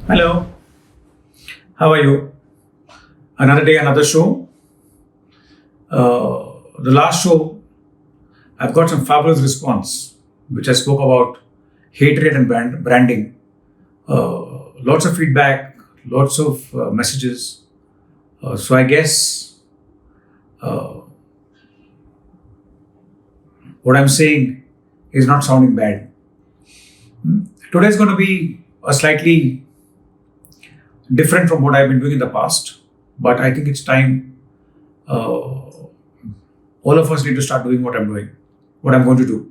Hello, how are you? Another day, another show. The last show, I've got some fabulous response, which I spoke about hatred and branding. Lots of feedback, lots of messages. So I guess uh, what I'm saying is not sounding bad. Today is going to be a slightly different from what I've been doing in the past, but I think it's time all of us need to start doing what I'm doing, what I'm going to do.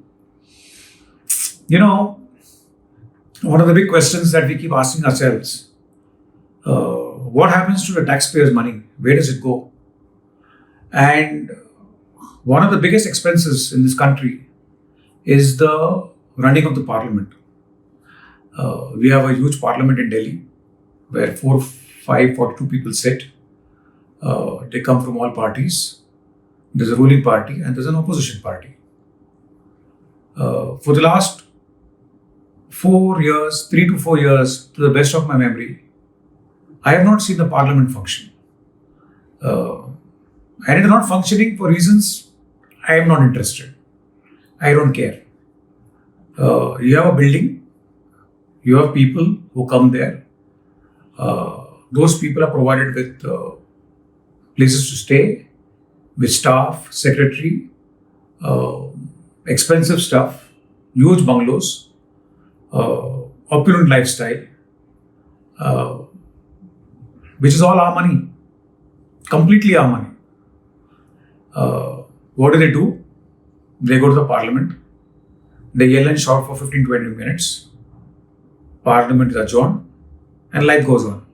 You know, one of the big questions that we keep asking ourselves, what happens to the taxpayers' money? Where does it go? And one of the biggest expenses in this country is the running of the parliament. We have a huge parliament in Delhi where 42 people sit. They come from all parties. There's a ruling party and there's an opposition party. For the last 4 years, 3 to 4 years, to the best of my memory, I have not seen the parliament function. And it is not functioning for reasons I am not interested. I don't care. You have a building, you have people who come there. Those people are provided with places to stay, with staff, secretary, expensive stuff, huge bungalows, opulent lifestyle, which is all our money, completely our money. What do? They go to the parliament, they yell and shout for 15-20 minutes, parliament is adjourned, and life goes on.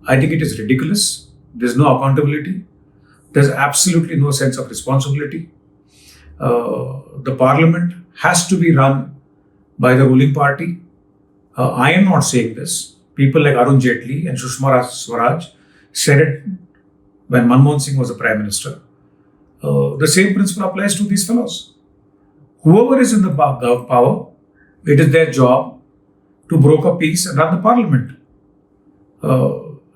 I think it is ridiculous. There's no accountability. There's absolutely no sense of responsibility. The parliament has to be run by the ruling party. I am not saying this. People like Arun Jaitley and Sushma Swaraj said it when Manmohan Singh was the Prime Minister. The same principle applies to these fellows. Whoever is in the power, it is their job to broker peace and run the parliament.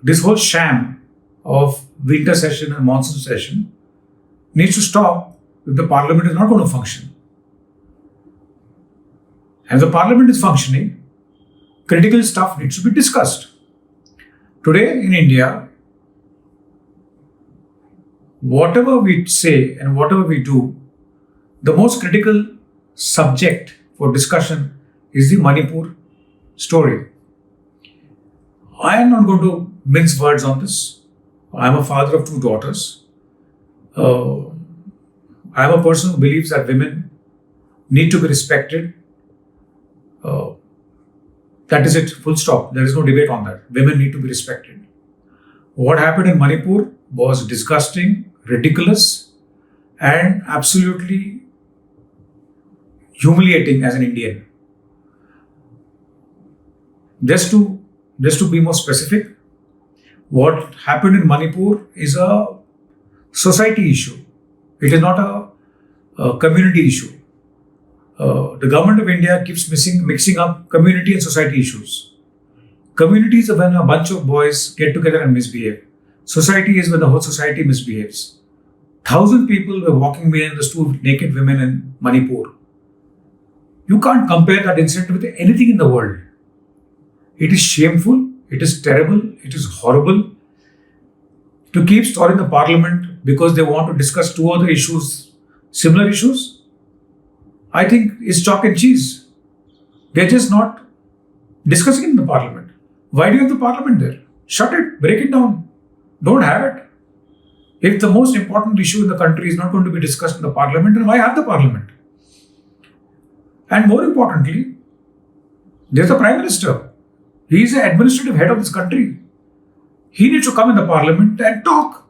This whole sham of winter session and monsoon session needs to stop if the parliament is not going to function. And if the parliament is functioning, critical stuff needs to be discussed. Today in India, whatever we say and whatever we do, the most critical subject for discussion is the Manipur story. I am not going to mince words on this. I am a father of 2 daughters. I am a person who believes that women need to be respected. That is it, full stop. There is no debate on that. Women need to be respected. What happened in Manipur was disgusting, ridiculous, and absolutely humiliating as an Indian. Just to be more specific, what happened in Manipur is a society issue. It is not a community issue. The government of India keeps mixing up community and society issues. Community is when a bunch of boys get together and misbehave. Society is when the whole society misbehaves. 1,000 people were walking behind the stool with naked women in Manipur. You can't compare that incident with anything in the world. It is shameful, it is terrible, it is horrible to keep stalling the parliament because they want to discuss 2 other issues, similar issues. I think it's chalk and cheese. They're just not discussing it in the parliament. Why do you have the parliament there? Shut it, break it down. Don't have it. If the most important issue in the country is not going to be discussed in the parliament, then why have the parliament? And more importantly, there's the Prime Minister. He is the administrative head of this country. He needs to come in the parliament and talk.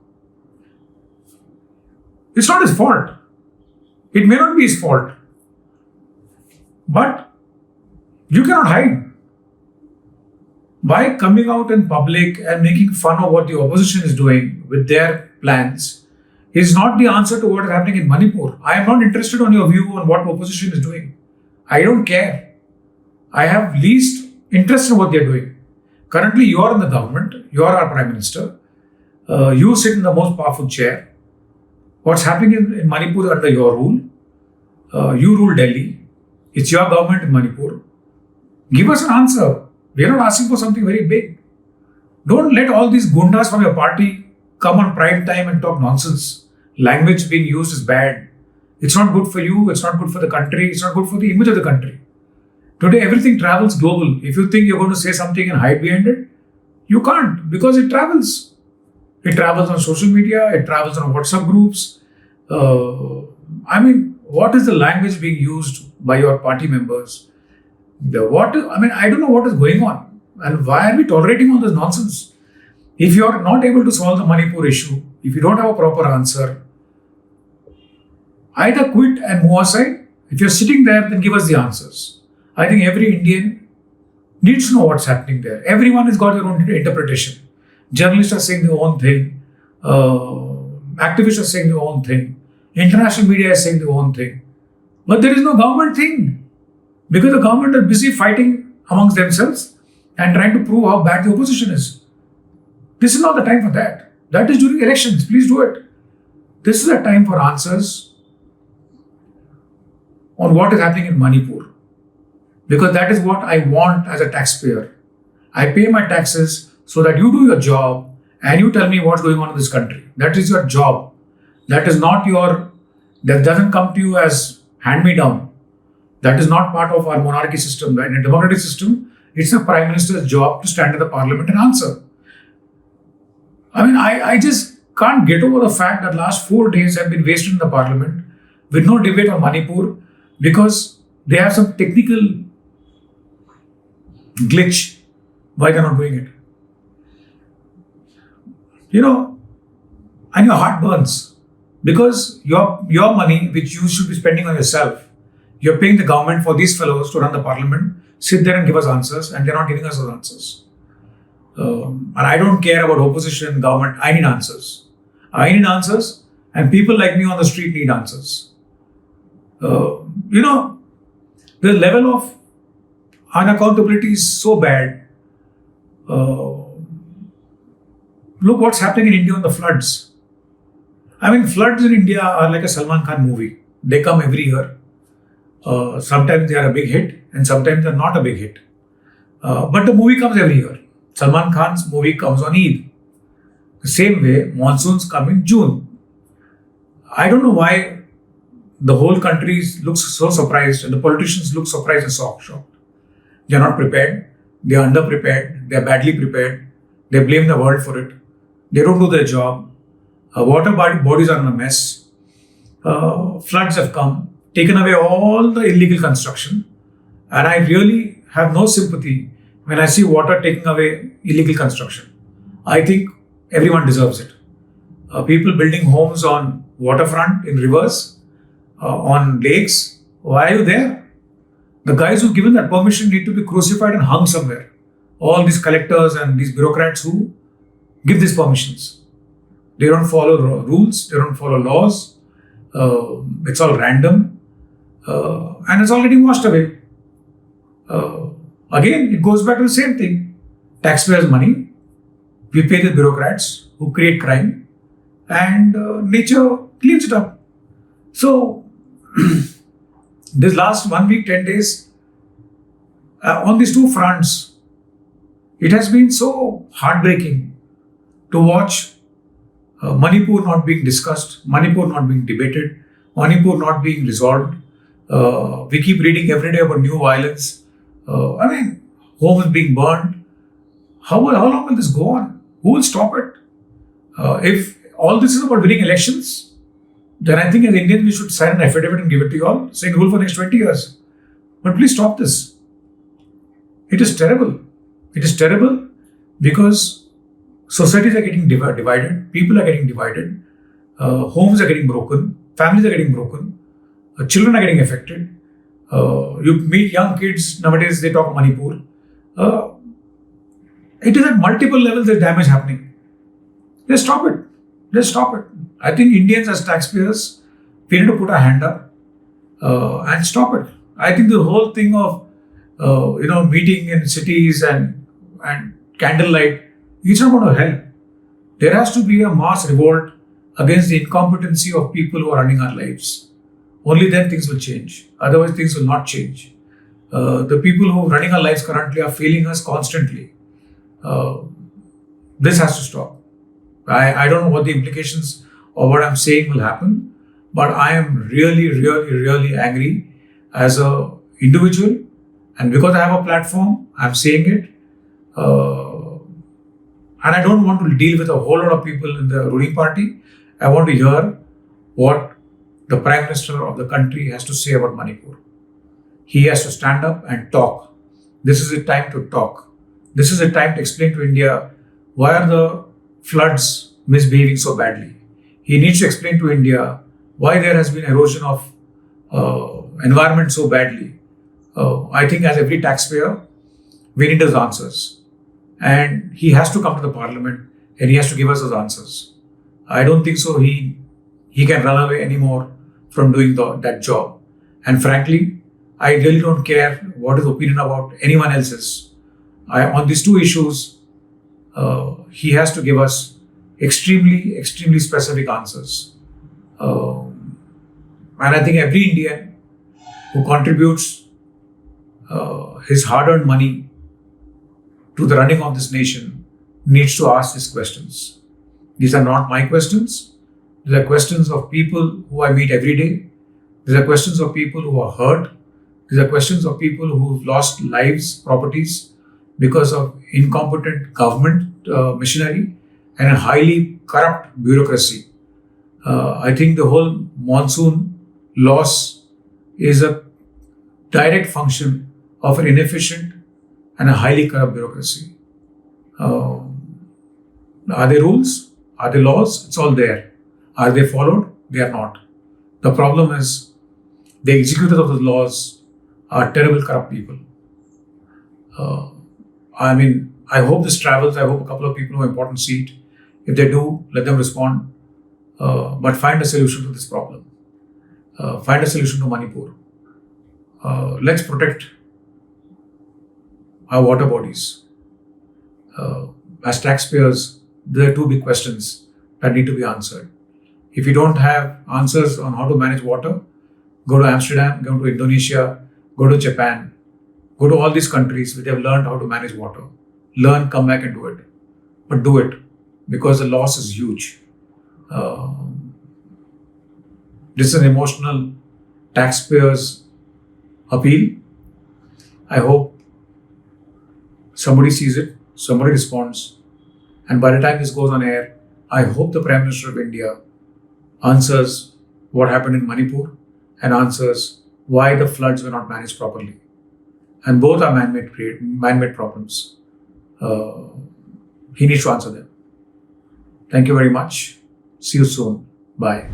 It's not his fault. It may not be his fault. But you cannot hide. By coming out in public and making fun of what the opposition is doing with their plans is not the answer to what is happening in Manipur. I am not interested on your view on what opposition is doing. I don't care. I have least interest in what they're doing. Currently, you are in the government. You are our Prime Minister. You sit in the most powerful chair. What's happening in Manipur under your rule? You rule Delhi. It's your government in Manipur. Give us an answer. We are not asking for something very big. Don't let all these gundas from your party come on prime time and talk nonsense. Language being used is bad. It's not good for you. It's not good for the country. It's not good for the image of the country. Today, everything travels global. If you think you're going to say something and hide behind it, you can't, because it travels. It travels on social media. It travels on WhatsApp groups. What is the language being used by your party members? I don't know what is going on. And why are we tolerating all this nonsense? If you are not able to solve the Manipur issue, if you don't have a proper answer, either quit and move aside. If you're sitting there, then give us the answers. I think every Indian needs to know what's happening there. Everyone has got their own interpretation. Journalists are saying their own thing. Activists are saying their own thing. International media is saying their own thing. But there is no government thing. Because the government are busy fighting amongst themselves and trying to prove how bad the opposition is. This is not the time for that. That is during elections. Please do it. This is the time for answers on what is happening in Manipur. Because that is what I want as a taxpayer. I pay my taxes so that you do your job and you tell me what's going on in this country. That is your job. That doesn't come to you as hand-me-down. That is not part of our monarchy system. Right? In a democratic system, it's the Prime Minister's job to stand in the Parliament and answer. I just can't get over the fact that last 4 days have been wasted in the Parliament with no debate on Manipur because they have some technical glitch why they're not doing it. And your heart burns because your money, which you should be spending on yourself, you're paying the government for these fellows to run the Parliament, sit there and give us answers, and they're not giving us those answers. And I don't care about opposition, government. I need answers. And people like me on the street need answers. The level of unaccountability is so bad. Look what's happening in India on the floods. Floods in India are like a Salman Khan movie. They come every year. Sometimes they are a big hit and sometimes they're not a big hit. But the movie comes every year. Salman Khan's movie comes on Eid. The same way, monsoons come in June. I don't know why the whole country looks so surprised and the politicians look surprised and shocked. They're not prepared. They're underprepared. They're badly prepared. They blame the world for it. They don't do their job. Water bodies are in a mess. Floods have come, taken away all the illegal construction. And I really have no sympathy when I see water taking away illegal construction. I think everyone deserves it. People building homes on waterfront, in rivers, on lakes. Why are you there? The guys who've given that permission need to be crucified and hung somewhere. All these collectors and these bureaucrats who give these permissions. They don't follow rules. They don't follow laws. It's all random. And it's all getting washed away. Again, it goes back to the same thing. Taxpayers' money. We pay the bureaucrats who create crime. And nature cleans it up. So, this last 1 week, 10 days, on these two fronts, it has been so heartbreaking to watch Manipur not being discussed, Manipur not being debated, Manipur not being resolved. We keep reading every day about new violence. Homes being burned. How long will this go on? Who will stop it? If all this is about winning elections, then I think as Indians we should sign an affidavit and give it to you all, saying rule for the next 20 years. But please stop this. It is terrible. It is terrible because societies are getting divided, people are getting divided, homes are getting broken, families are getting broken, children are getting affected. You meet young kids nowadays, they talk Manipur. It is at multiple levels there's damage happening. Just stop it. Just stop it. I think Indians as taxpayers, we need to put our hand up and stop it. I think the whole thing of meeting in cities and candlelight, it's not going to help. There has to be a mass revolt against the incompetency of people who are running our lives. Only then things will change. Otherwise, things will not change. The people who are running our lives currently are failing us constantly. This has to stop. I don't know what the implications of what I'm saying will happen, but I am really, really, really angry as a individual, and because I have a platform, I'm saying it. And I don't want to deal with a whole lot of people in the ruling party. I want to hear what the Prime Minister of the country has to say about Manipur. He has to stand up and talk. This is a time to talk. This is a time to explain to India why are the floods misbehaving so badly. He needs to explain to India why there has been erosion of environment so badly. I think as every taxpayer, we need those answers. And he has to come to the parliament and he has to give us those answers. I don't think so he can run away anymore from doing that job. And frankly, I really don't care what his opinion about anyone else is. On these two issues, he has to give us extremely, extremely specific answers. And I think every Indian who contributes his hard-earned money to the running of this nation needs to ask these questions. These are not my questions. These are questions of people who I meet every day. These are questions of people who are hurt. These are questions of people who've lost lives, properties because of incompetent government machinery and a highly corrupt bureaucracy. I think the whole monsoon loss is a direct function of an inefficient and a highly corrupt bureaucracy. Are there rules? Are there laws? It's all there. Are they followed? They are not. The problem is the executors of the laws are terrible corrupt people. I hope this travels. I hope a couple of people who have important seat. If they do, let them respond. But find a solution to this problem. Find a solution to Manipur. Let's protect our water bodies. As taxpayers, there are two big questions that need to be answered. If you don't have answers on how to manage water, go to Amsterdam, go to Indonesia, go to Japan, go to all these countries which have learned how to manage water. Learn, come back and do it. But do it, because the loss is huge. This is an emotional taxpayers appeal. I hope somebody sees it, somebody responds, and by the time this goes on air, I hope the Prime Minister of India answers what happened in Manipur and answers why the floods were not managed properly. And both are man-made problems. He needs to answer them. Thank you very much. See you soon. Bye.